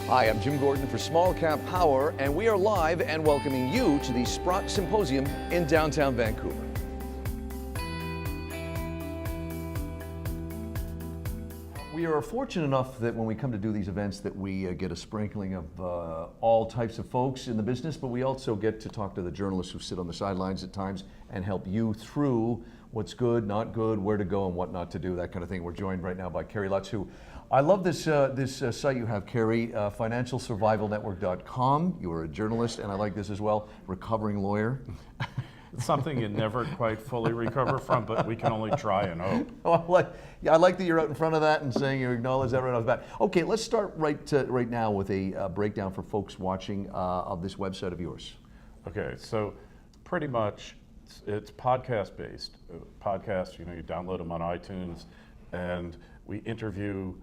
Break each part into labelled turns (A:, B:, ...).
A: Hi, I'm Jim Gordon for SmallCapPower, and we are live and welcoming you to the Sprott Symposium in downtown Vancouver. We are fortunate enough that when we come to do these events that we get a sprinkling of all types of folks in the business, but we also get to talk to the journalists who sit on the sidelines at times and help you through what's good, not good, where to go and what not to do, that kind of thing. We're joined right now by Kerry Lutz, who, I love this site you have, Kerry, financialsurvivalnetwork.com. You are a journalist, and I like this as well, recovering lawyer.
B: It's something you never quite fully recover from, but we can only try and hope.
A: Well, I like that you're out in front of that and saying you acknowledge that right off the bat. Okay, let's start right now with a breakdown for folks watching of this website of yours.
B: Okay, so pretty much it's podcast based. Podcasts, you download them on iTunes, and we've interviewed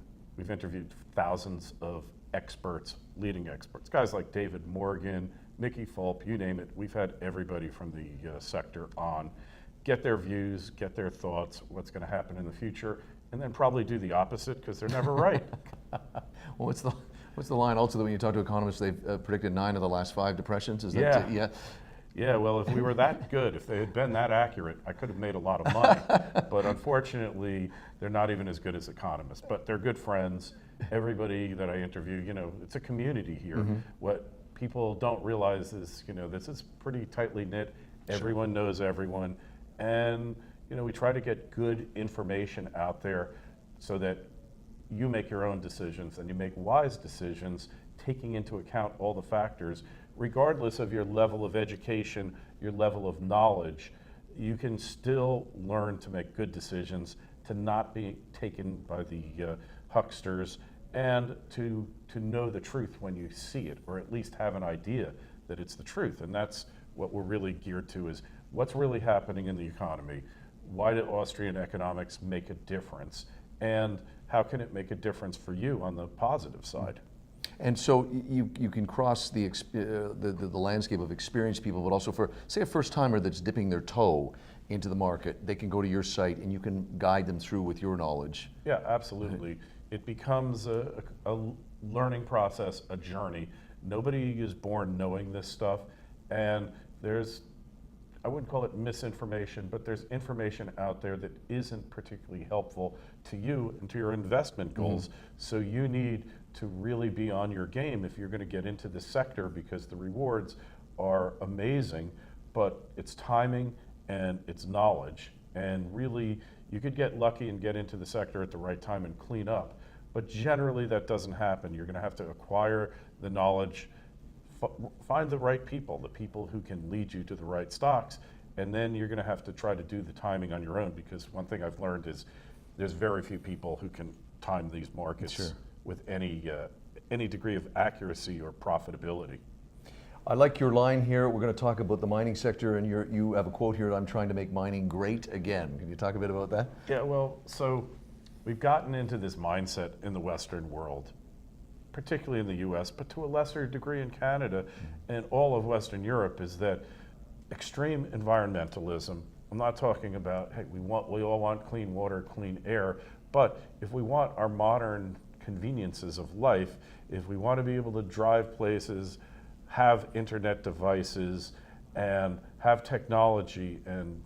B: thousands of experts, leading experts, guys like David Morgan, Mickey Fulp, you name it. We've had everybody from the sector on, get their views, get their thoughts, what's going to happen in the future, and then probably do the opposite because they're never right.
A: Well, what's the line also that when you talk to economists, they've predicted 9 of the last 5 depressions? Is that
B: yeah. Yeah, well, if we were that good, if they had been that accurate, I could have made a lot of money. But unfortunately, they're not even as good as economists. But they're good friends. Everybody that I interview, it's a community here. Mm-hmm. What people don't realize is, this is pretty tightly knit. Sure. Everyone knows everyone. And, we try to get good information out there so that you make your own decisions and you make wise decisions, taking into account all the factors. Regardless of your level of education, your level of knowledge, you can still learn to make good decisions, to not be taken by the hucksters, and to know the truth when you see it, or at least have an idea that it's the truth. And that's what we're really geared to, is what's really happening in the economy. Why did Austrian economics make a difference? And how can it make a difference for you on the positive side?
A: And so you can cross the landscape of experienced people, but also for, say, a first-timer that's dipping their toe into the market, they can go to your site and you can guide them through with your knowledge.
B: Yeah, absolutely. It becomes a learning process, a journey. Nobody is born knowing this stuff, and I wouldn't call it misinformation, but there's information out there that isn't particularly helpful to you and to your investment goals. Mm-hmm. So you need to really be on your game if you're going to get into this sector, because the rewards are amazing, but it's timing and it's knowledge. And really, you could get lucky and get into the sector at the right time and clean up. But generally that doesn't happen. You're going to have to acquire the knowledge, find the right people, the people who can lead you to the right stocks, and then you're going to have to try to do the timing on your own, because one thing I've learned is there's very few people who can time these markets. Sure. With any degree of accuracy or profitability.
A: I like your line here. We're going to talk about the mining sector, and you have a quote here, "I'm trying to make mining great again." Can you talk a bit about that?
B: Yeah, well, so we've gotten into this mindset in the Western world, particularly in the US, but to a lesser degree in Canada and all of Western Europe, is that extreme environmentalism. I'm not talking about, hey, we all want clean water, clean air, but if we want our modern conveniences of life, if we want to be able to drive places, have internet devices, and have technology, and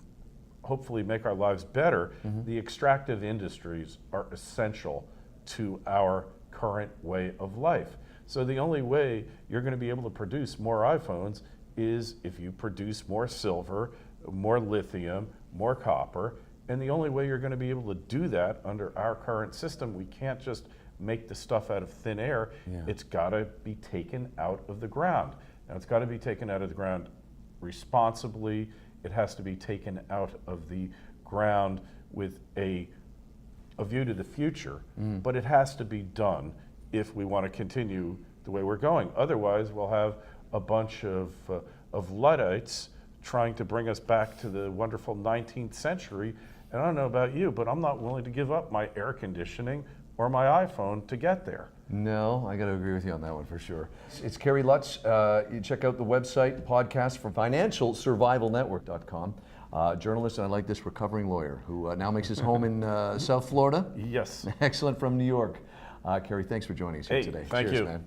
B: hopefully make our lives better, mm-hmm. the extractive industries are essential to our current way of life. So the only way you're going to be able to produce more iPhones is if you produce more silver, more lithium, more copper, and the only way you're going to be able to do that under our current system, we can't just make the stuff out of thin air. Yeah. It's got to be taken out of the ground. Now, it's got to be taken out of the ground responsibly. It has to be taken out of the ground with a view to the future, but it has to be done if we want to continue the way we're going. Otherwise, we'll have a bunch of Luddites trying to bring us back to the wonderful 19th century. And I don't know about you, but I'm not willing to give up my air conditioning or my iPhone to get there.
A: No, I got to agree with you on that one for sure. It's Kerry Lutz. You check out the website, podcast from financialsurvivalnetwork.com. Journalist, and I like this, recovering lawyer who now makes his home in South Florida.
B: Yes.
A: Excellent, from New York. Kerry, thanks for joining us here today.
B: Thank
A: Cheers,
B: you.
A: Man.